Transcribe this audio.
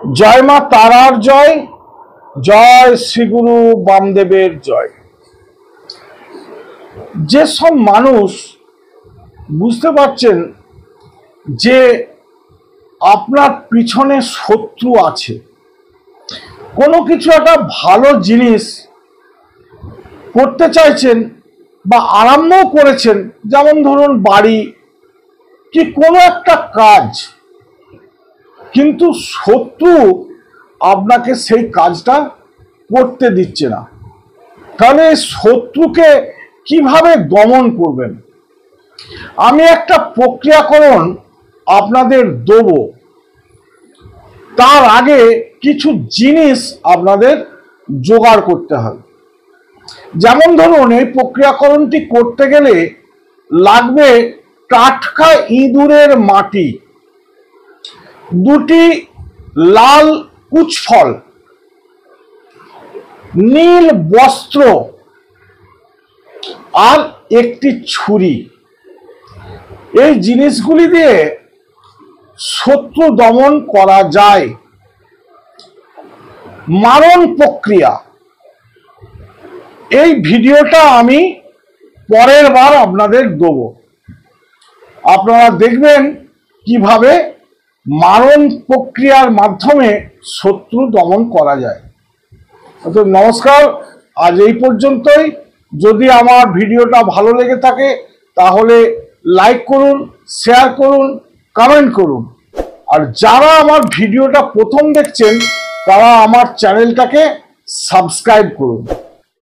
জয় মা তারার জয়, জয় শ্রীগুরু বামদেবের জয়। যেসব মানুষ বুঝতে পারছেন যে আপনার পিছনে শত্রু আছে, কোনো কিছু একটা ভালো জিনিস করতে চাইছেন বা আরম্ভ করেছেন, যেমন ধরুন বাড়ি কি কোনো একটা কাজ, কিন্তু শত্রু আপনাকে সেই কাজটা করতে দিচ্ছে না, তাহলে শত্রুকে কিভাবে দমন করবেন? আমি একটা প্রক্রিয়াকরণ আপনাদের দেব। তার আগে কিছু জিনিস আপনাদের জোগাড় করতে হবে। যেমন ধরুন, এই প্রক্রিয়াকরণটি করতে গেলে লাগবে টাটকা ইঁদুরের মাটি, দুটি লাল কুচফল, নীল বস্ত্র আর একটি ছুরি। এই জিনিসগুলি দিয়ে শত্রু দমন করা যায়। মারণ প্রক্রিয়া, এই ভিডিওটা আমি পরের বার আপনাদের দেব। আপনারা দেখবেন কিভাবে মারণ প্রক্রিয়ার মাধ্যমে শত্রু দমন করা যায়। তো নমস্কার, আজ এই পর্যন্তই। যদি আমার ভিডিওটা ভালো লেগে থাকে তাহলে লাইক করুন, শেয়ার করুন, কমেন্ট করুন। আর যারা আমার ভিডিওটা প্রথম দেখছেন তারা আমার চ্যানেলটাকে সাবস্ক্রাইব করুন।